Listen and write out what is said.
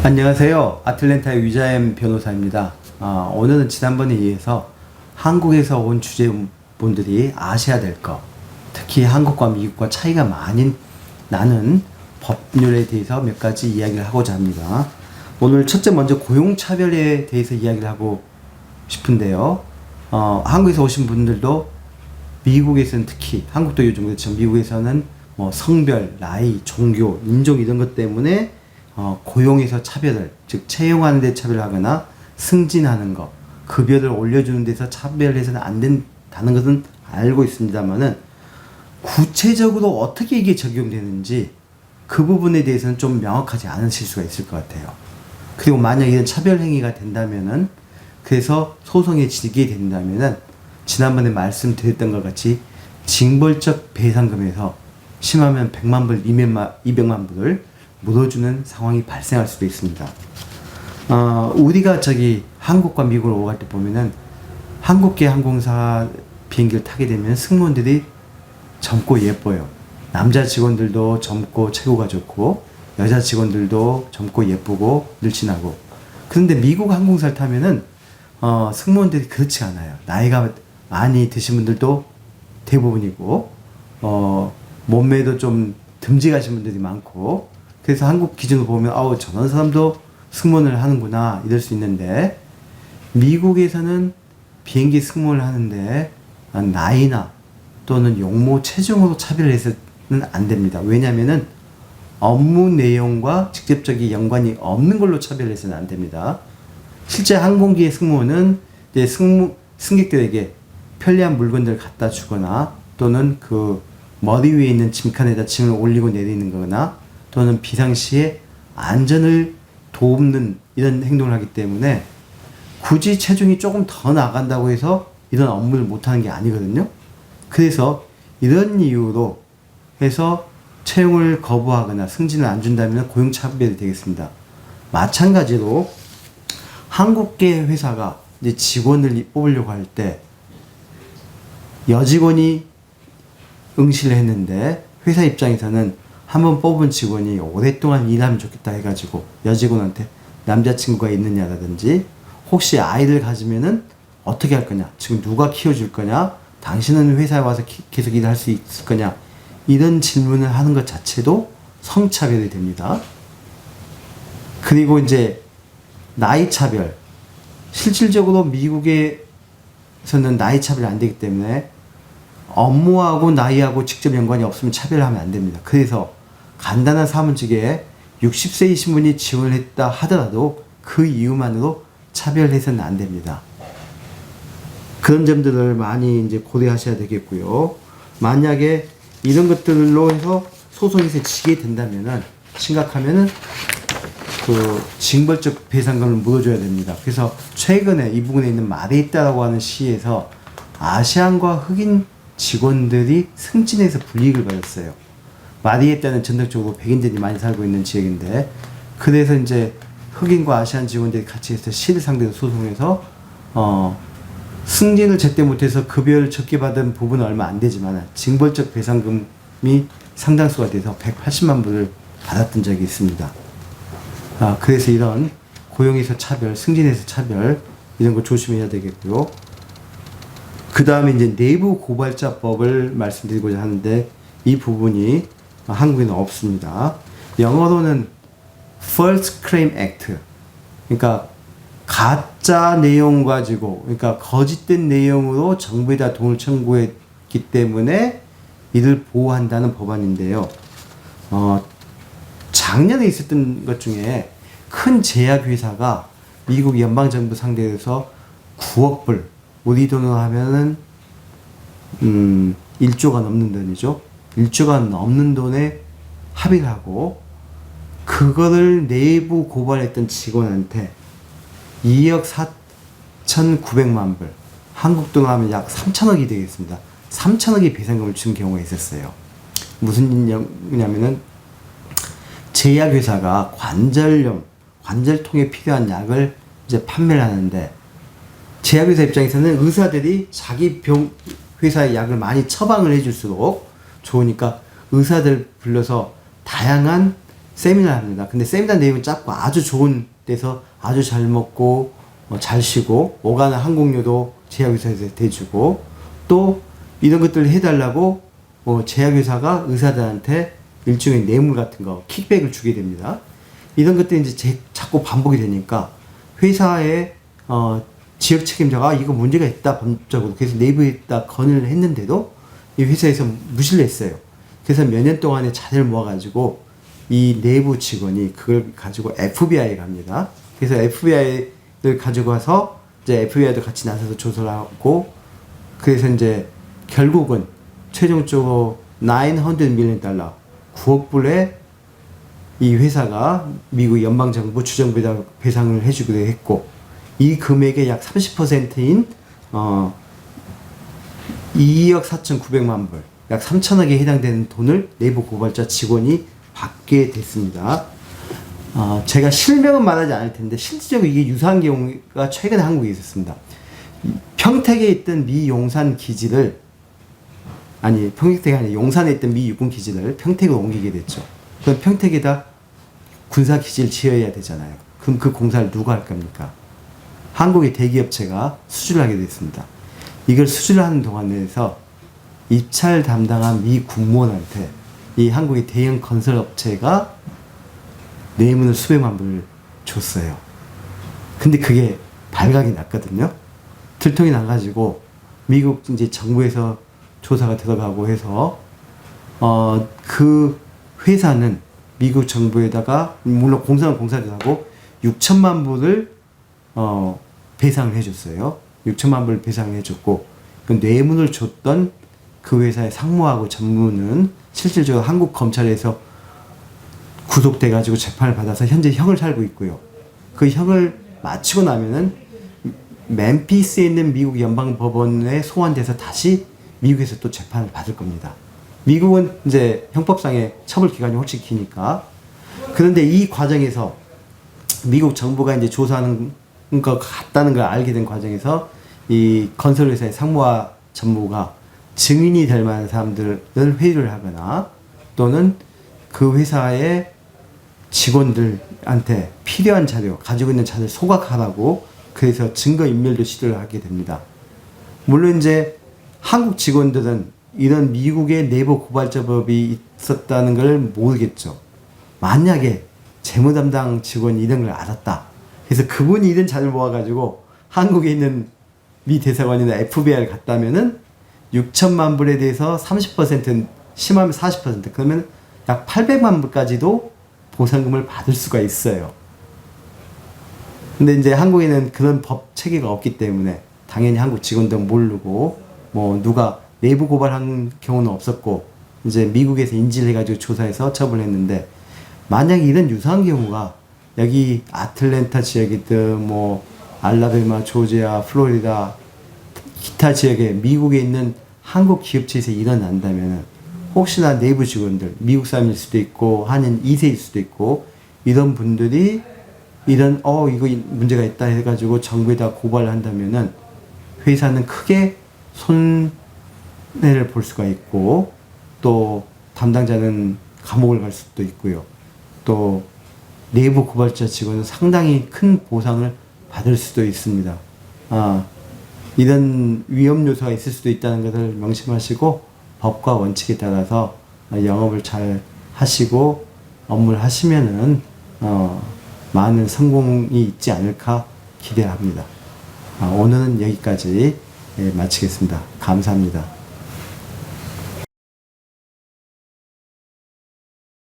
안녕하세요. 아틀랜타의 유자엠 변호사입니다. 오늘은 지난번에 이어서 한국에서 온 주재분들이 아셔야 될 것, 특히 한국과 미국과 차이가 많이 나는 법률에 대해서 몇 가지 이야기를 하고자 합니다. 오늘 첫째 먼저 고용차별에 대해서 이야기를 하고 싶은데요. 한국에서 오신 분들도 미국에서는 특히, 한국도 요즘 그렇지만 미국에서는 뭐 성별, 나이, 종교, 인종 이런 것 때문에 고용에서 차별을, 즉 채용하는 데 차별하거나 승진하는 것, 급여를 올려주는 데서 차별해서는 안 된다는 것은 알고 있습니다만은 구체적으로 어떻게 이게 적용되는지 그 부분에 대해서는 좀 명확하지 않으실 수가 있을 것 같아요. 그리고 만약 이런 차별 행위가 된다면은, 그래서 소송에 지게 된다면은 지난번에 말씀드렸던 것 같이 징벌적 배상금에서 심하면 100만 불, 200만 불을 물어주는 상황이 발생할 수도 있습니다. 우리가 한국과 미국을 오갈 때 보면은 한국계 항공사 비행기를 타게 되면 승무원들이 젊고 예뻐요. 남자 직원들도 젊고 체구가 좋고 여자 직원들도 젊고 예쁘고 늘씬하고. 그런데 미국 항공사를 타면은 승무원들이 그렇지 않아요. 나이가 많이 드신 분들도 대부분이고 몸매도 좀 듬직하신 분들이 많고, 그래서 한국 기준으로 보면 저런 사람도 승무원을 하는구나 이럴 수 있는데, 미국에서는 비행기 승무원을 하는데 나이나 또는 용모 체중으로 차별을 해서는 안 됩니다. 왜냐면은 업무 내용과 직접적인 연관이 없는 걸로 차별을 해서는 안 됩니다. 실제 항공기의 승무원은 이제 승객들에게 편리한 물건들을 갖다 주거나, 또는 그 머리 위에 있는 짐칸에다 짐을 올리고 내리는 거나, 또는 비상시에 안전을 돕는 이런 행동을 하기 때문에 굳이 체중이 조금 더 나간다고 해서 이런 업무를 못하는 게 아니거든요. 그래서 이런 이유로 해서 채용을 거부하거나 승진을 안 준다면 고용차별이 되겠습니다. 마찬가지로 한국계 회사가 이제 직원을 뽑으려고 할 때 여직원이 응시를 했는데 회사 입장에서는 한번 뽑은 직원이 오랫동안 일하면 좋겠다 해가지고 여직원한테 남자친구가 있느냐라든지, 혹시 아이를 가지면은 어떻게 할 거냐, 지금 누가 키워줄 거냐, 당신은 회사에 와서 계속 일할 수 있을 거냐, 이런 질문을 하는 것 자체도 성차별이 됩니다. 그리고 이제 나이 차별, 실질적으로 미국에서는 나이 차별이 안 되기 때문에 업무하고 나이하고 직접 연관이 없으면 차별하면 안 됩니다. 그래서 간단한 사무직에 60세이신 분이 지원을 했다 하더라도 그 이유만으로 차별해서는 안 됩니다. 그런 점들을 많이 이제 고려하셔야 되겠고요. 만약에 이런 것들로 해서 소송에서 지게 된다면은, 심각하면은 그 징벌적 배상금을 물어줘야 됩니다. 그래서 최근에 이 부분에 있는 말에 있다라고 하는 시에서 아시안과 흑인 직원들이 승진해서 불이익을 받았어요. 마리에따는 전통적으로 백인들이 많이 살고 있는 지역인데, 그래서 이제 흑인과 아시안 직원들이 같이 해서 시를 상대로 소송해서 승진을 제때 못해서 급여를 적게 받은 부분은 얼마 안 되지만 징벌적 배상금이 상당수가 돼서 180만 불을 받았던 적이 있습니다. 그래서 이런 고용에서 차별, 승진에서 차별, 이런 거 조심해야 되겠고요. 그 다음에 이제 내부 고발자법을 말씀드리고자 하는데, 이 부분이 한국에는 없습니다. 영어로는 False Claim Act. 그러니까 가짜 내용 가지고, 그러니까 거짓된 내용으로 정부에다 돈을 청구했기 때문에 이를 보호한다는 법안인데요. 작년에 있었던 것 중에 큰 제약회사가 미국 연방정부 상대해서 9억 불, 우리 돈으로 하면은 1조가 넘는 돈이죠. 1조가 넘는 돈에 합의를 하고, 그거를 내부 고발했던 직원한테 2억 4,900만 불, 한국 돈으로 하면 약 3천억이 되겠습니다. 3천억의 배상금을 준 경우가 있었어요. 무슨 일이냐면은 제약회사가 관절통에 필요한 약을 이제 판매를 하는데, 제약회사 입장에서는 의사들이 자기 회사의 약을 많이 처방을 해줄수록 좋으니까 의사들 불러서 다양한 세미나를 합니다. 근데 세미나 내용은 짧고 아주 좋은 데서 아주 잘 먹고 잘 쉬고 오가는 항공료도 제약회사에서 대주고 또 이런 것들을 해달라고 제약회사가 의사들한테 일종의 뇌물 같은 거 킥백을 주게 됩니다. 이런 것들이 이제 자꾸 반복이 되니까 회사의 지역 책임자가 이거 문제가 있다 법적으로 그래서 내부에다 건의를 했는데도 이 회사에서 무시를 했어요. 그래서 몇 년 동안에 자료를 모아가지고 이 내부 직원이 그걸 가지고 FBI에 갑니다. 그래서 FBI를 가지고 와서 이제 FBI도 같이 나서서 조사를 하고 그래서 이제 결국은 최종적으로 $900 million 9억 불에 이 회사가 미국 연방정부 주정부에다 배상을 해주기로 했고 이 금액의 약 30%인 2억 4,900만 불, 약 3천억에 해당되는 돈을 내부 고발자 직원이 받게 됐습니다. 제가 실명은 말하지 않을 텐데 실질적으로 이게 유사한 경우가 최근에 한국에 있었습니다. 평택에 있던 미 용산 기지를 평택이 아니라 용산에 있던 미 육군 기지를 평택으로 옮기게 됐죠. 그럼 평택에다 군사 기지를 지어야 되잖아요. 그럼 그 공사를 누가 할 겁니까? 한국의 대기업체가 수주를 하게 됐습니다. 이걸 수주를 하는 동안에서 입찰 담당한 미 군무원한테 이 한국의 대형 건설업체가 뇌물을 수백만 불을 줬어요. 근데 그게 발각이 났거든요. 들통이 나가지고 미국 이제 정부에서 조사가 들어가고 해서 그 회사는 미국 정부에다가 물론 공사는 공사도 하고 6천만 불을 배상을 해줬어요. 6천만 불을 배상을 해줬고 그 뇌물을 줬던 그 회사의 상무하고 전무는 실질적으로 한국 검찰에서 구속돼가지고 재판을 받아서 현재 형을 살고 있고요. 그 형을 마치고 나면은 멤피스에 있는 미국 연방법원에 소환돼서 다시 미국에서 또 재판을 받을 겁니다. 미국은 이제 형법상의 처벌 기간이 훨씬 기니까. 그런데 이 과정에서 미국 정부가 이제 조사하는 것 같다는 걸 알게 된 과정에서 이 건설회사의 상무와 전무가 증인이 될 만한 사람들을 회유를 하거나 또는 그 회사의 직원들한테 필요한 자료, 가지고 있는 자료를 소각하라고 그래서 증거인멸도 시도를 하게 됩니다. 물론 이제 한국 직원들은 이런 미국의 내부 고발자법이 있었다는 걸 모르겠죠. 만약에 재무 담당 직원이 이런 걸 알았다. 그래서 그분이 이런 자료를 모아가지고 한국에 있는 미 대사관이나 FBI를 갔다면은 6천만 불에 대해서 30%, 심하면 40%, 그러면 약 800만 불까지도 보상금을 받을 수가 있어요. 근데 이제 한국에는 그런 법 체계가 없기 때문에 당연히 한국 직원도 모르고 누가 내부 고발한 경우는 없었고 이제 미국에서 인지를 해가지고 조사해서 처벌했는데 만약에 이런 유사한 경우가 여기 아틀랜타 지역이든 알라베마, 조지아, 플로리다 기타 지역에 미국에 있는 한국 기업체에서 일어난다면 혹시나 내부 직원들 미국 사람일 수도 있고 한인 2세일 수도 있고 이런 분들이 이런 이거 문제가 있다 해가지고 정부에다 고발을 한다면은 회사는 크게 손해를 볼 수가 있고 또 담당자는 감옥을 갈 수도 있고요. 또 내부 고발자 직원은 상당히 큰 보상을 받을 수도 있습니다. 이런 위험 요소가 있을 수도 있다는 것을 명심하시고 법과 원칙에 따라서 영업을 잘 하시고 업무를 하시면은 많은 성공이 있지 않을까 기대합니다. 오늘은 여기까지 마치겠습니다. 감사합니다.